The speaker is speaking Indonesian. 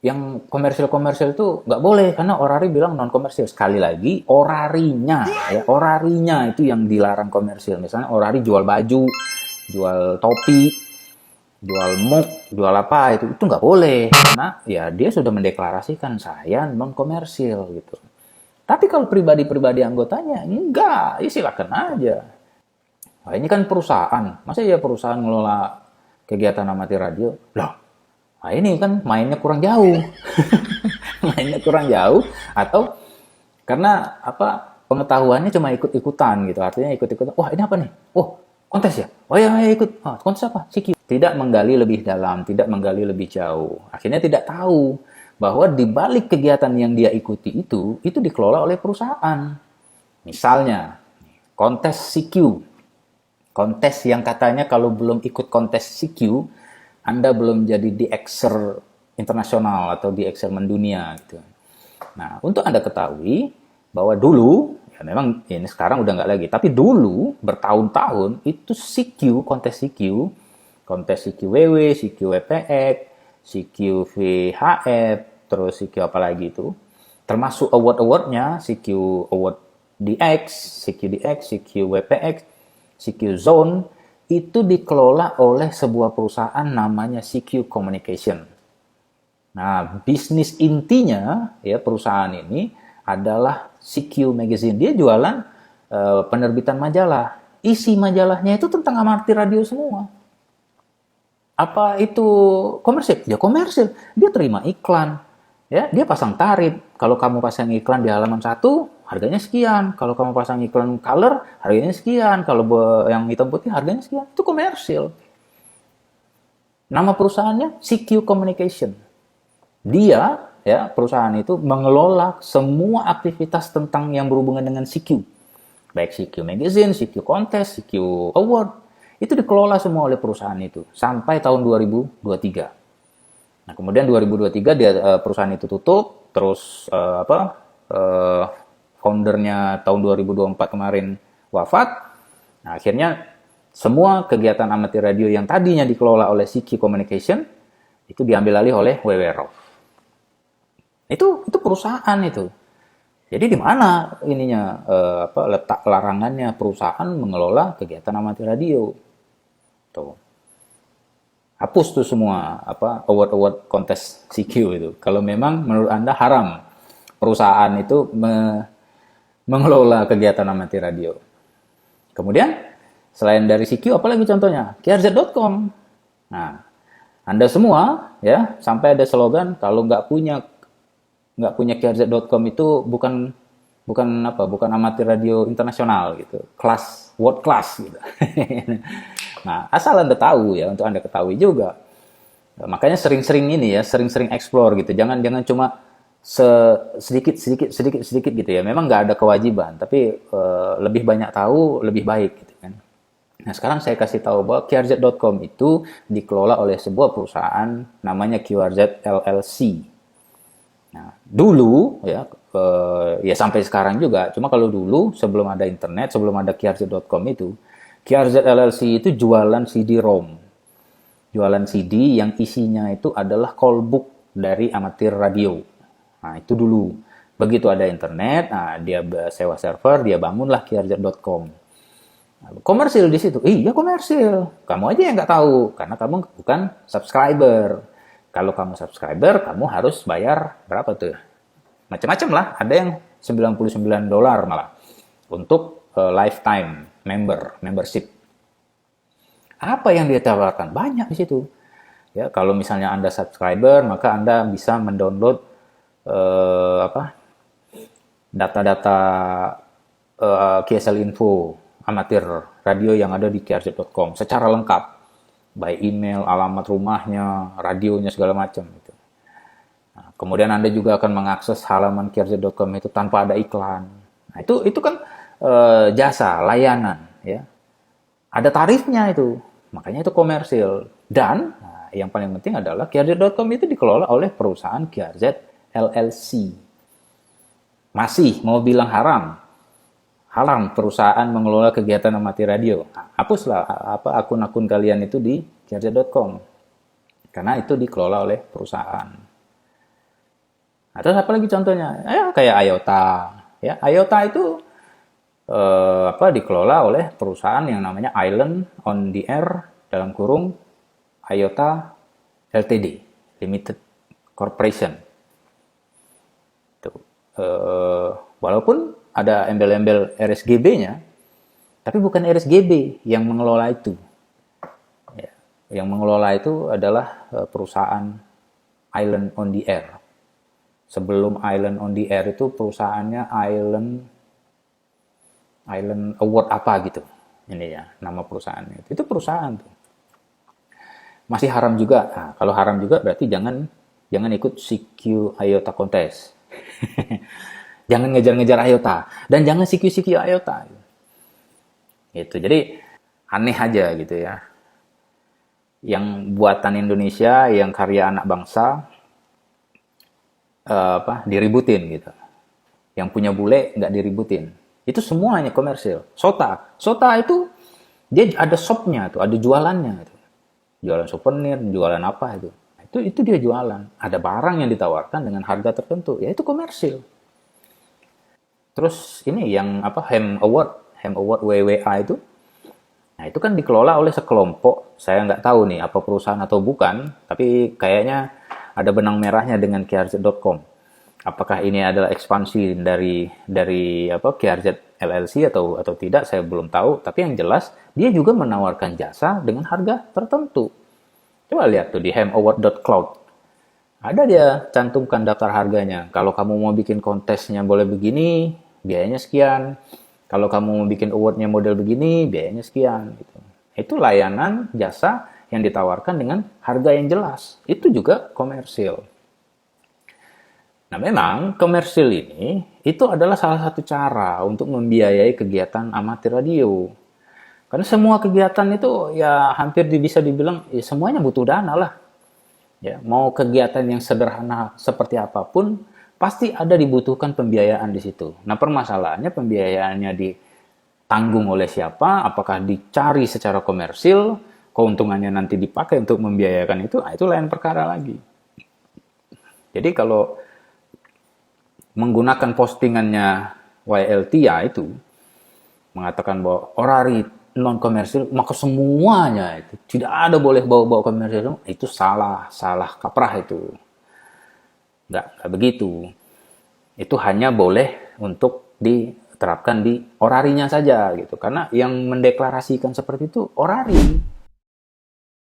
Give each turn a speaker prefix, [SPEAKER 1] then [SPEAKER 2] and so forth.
[SPEAKER 1] yang komersil-komersil itu nggak boleh karena orari bilang non komersil. Sekali lagi orarinya ya, orarinya itu yang dilarang komersil. Misalnya orari jual baju, jual topi, jual mug, jual apa itu nggak boleh karena ya dia sudah mendeklarasikan saya non komersil gitu. Tapi kalau pribadi-pribadi anggotanya enggak, ya silakan aja. Nah, ini kan perusahaan, masa ya perusahaan ngelola kegiatan amatir radio? Loh, nah ini kan mainnya kurang jauh. Mainnya kurang jauh atau karena apa pengetahuannya cuma ikut-ikutan gitu. Artinya ikut-ikutan. Wah, ini apa nih? Oh, kontes ya? Oh ya, ikut. Oh, kontes apa? CQ. Tidak menggali lebih dalam, tidak menggali lebih jauh. Akhirnya tidak tahu bahwa di balik kegiatan yang dia ikuti itu dikelola oleh perusahaan. Misalnya, kontes CQ. Kontes yang katanya kalau belum ikut kontes CQ, Anda belum jadi DXer internasional atau DXer mendunia gitu. Nah, untuk Anda ketahui bahwa dulu, ya memang ini sekarang udah nggak lagi, tapi dulu bertahun-tahun itu CQ, kontes CQ WW, CQ WPX, CQ VHF, terus CQ apa lagi itu, termasuk award-awardnya, CQ Award DX, CQ DX, CQ WPX, CQ Zone, itu dikelola oleh sebuah perusahaan namanya CQ Communication. Nah, bisnis intinya ya perusahaan ini adalah CQ Magazine. Dia jualan penerbitan majalah. Isi majalahnya itu tentang amatir radio semua. Apa itu komersil? Ya komersil. Dia terima iklan. Ya, dia pasang tarif. Kalau kamu pasang iklan di halaman 1, harganya sekian. Kalau kamu pasang iklan color, harganya sekian. Kalau yang hitam putih, harganya sekian. Itu komersil. Nama perusahaannya CQ Communication. Dia, ya, perusahaan itu mengelola semua aktivitas tentang yang berhubungan dengan CQ. Baik CQ Magazine, CQ Contest, CQ Award. Itu dikelola semua oleh perusahaan itu. Sampai tahun 2023. Nah, kemudian 2023 perusahaan itu tutup, terus foundernya tahun 2024 kemarin wafat. Nah, akhirnya semua kegiatan amatir radio yang tadinya dikelola oleh CQ Communication itu diambil alih oleh WWRO. Itu perusahaan itu. Jadi di mana ininya letak larangannya perusahaan mengelola kegiatan amatir radio? Tuh. Hapus tuh semua award kontes CQ itu. Kalau memang menurut Anda haram perusahaan itu mengelola kegiatan amatir radio. Kemudian selain dari CQ apalagi contohnya? QRZ.com. Nah, Anda semua ya sampai ada slogan kalau nggak punya QRZ.com itu bukan amatir radio internasional gitu. Kelas world class gitu. Nah, asal Anda tahu ya, untuk Anda ketahui juga. Makanya sering-sering explore gitu. Jangan cuma sedikit gitu ya. Memang nggak ada kewajiban, tapi lebih banyak tahu lebih baik gitu kan. Nah, sekarang saya kasih tahu bahwa QRZ.com itu dikelola oleh sebuah perusahaan namanya QRZ LLC. Nah, dulu ya sampai sekarang juga. Cuma kalau dulu sebelum ada internet, sebelum ada QRZ.com itu, QRZ LLC itu jualan CD-ROM. Jualan CD yang isinya itu adalah callbook dari amatir radio. Nah, itu dulu. Begitu ada internet, nah dia sewa server, dia bangunlah QRZ.com. Nah, komersil di situ. Iya, komersil. Kamu aja yang nggak tahu, karena kamu bukan subscriber. Kalau kamu subscriber, kamu harus bayar berapa tuh? Macam-macam lah. Ada yang $99 malah. Untuk lifetime membership. Apa yang dia tawarkan? Banyak di situ. Ya, kalau misalnya Anda subscriber, maka Anda bisa mendownload data-data QSL info amatir radio yang ada di QRZ.com secara lengkap, by email, alamat rumahnya, radionya segala macam. Gitu. Nah, kemudian Anda juga akan mengakses halaman QRZ.com itu tanpa ada iklan. Nah, itu kan jasa, layanan, ya. Ada tarifnya itu, makanya itu komersil. Dan yang paling penting adalah QRZ.com itu dikelola oleh perusahaan QRZ LLC. Masih mau bilang haram perusahaan mengelola kegiatan amatir radio. Nah, hapuslah akun-akun kalian itu di QRZ.com, karena itu dikelola oleh perusahaan. Atau apa lagi contohnya? Ya, kayak IOTA. Ya, IOTA itu dikelola oleh perusahaan yang namanya Island on the Air dalam kurung IOTA Ltd Limited Corporation. Tuh. Walaupun ada embel-embel RSGB-nya, tapi bukan RSGB yang mengelola itu. Ya, yang mengelola itu adalah perusahaan Island on the Air. Sebelum Island on the Air itu perusahaannya Island Award apa gitu. Ini ya, nama perusahaannya. Itu perusahaan tuh. Masih haram juga. Nah, kalau haram juga berarti jangan ikut CQ IOTA Contest. Jangan ngejar-ngejar IOTA dan jangan CQ IOTA. Gitu. Jadi aneh aja gitu ya. Yang buatan Indonesia, yang karya anak bangsa diributin gitu. Yang punya bule nggak diributin. Itu semuanya komersil. Sota itu dia ada shopnya tuh, ada jualannya tuh. Jualan souvenir, jualan apa itu. Itu dia jualan. Ada barang yang ditawarkan dengan harga tertentu, ya itu komersil. Terus ini yang Hem Award WWA itu. Nah, itu kan dikelola oleh sekelompok. Saya nggak tahu nih apa perusahaan atau bukan, tapi kayaknya ada benang merahnya dengan KRZ.com. Apakah ini adalah ekspansi dari KRZ LLC atau tidak, saya belum tahu. Tapi yang jelas, dia juga menawarkan jasa dengan harga tertentu. Coba lihat tuh di hemaward.cloud. Ada dia cantumkan daftar harganya. Kalau kamu mau bikin kontesnya boleh begini, biayanya sekian. Kalau kamu mau bikin awardnya model begini, biayanya sekian. Gitu. Itu layanan jasa yang ditawarkan dengan harga yang jelas. Itu juga komersil. Nah, memang komersil ini itu adalah salah satu cara untuk membiayai kegiatan amatir radio. Karena semua kegiatan itu ya hampir bisa dibilang ya semuanya butuh dana lah. Ya, mau kegiatan yang sederhana seperti apapun pasti ada dibutuhkan pembiayaan di situ. Nah, permasalahannya pembiayaannya ditanggung oleh siapa? Apakah dicari secara komersil? Keuntungannya nanti dipakai untuk membiayakan itu lain perkara lagi. Jadi kalau menggunakan postingannya YLTIA itu mengatakan bahwa orari non komersil maka semuanya itu tidak ada boleh bawa komersil, itu salah kaprah itu. Nggak begitu. Itu hanya boleh untuk diterapkan di orarinya saja gitu. Karena yang mendeklarasikan seperti itu orari.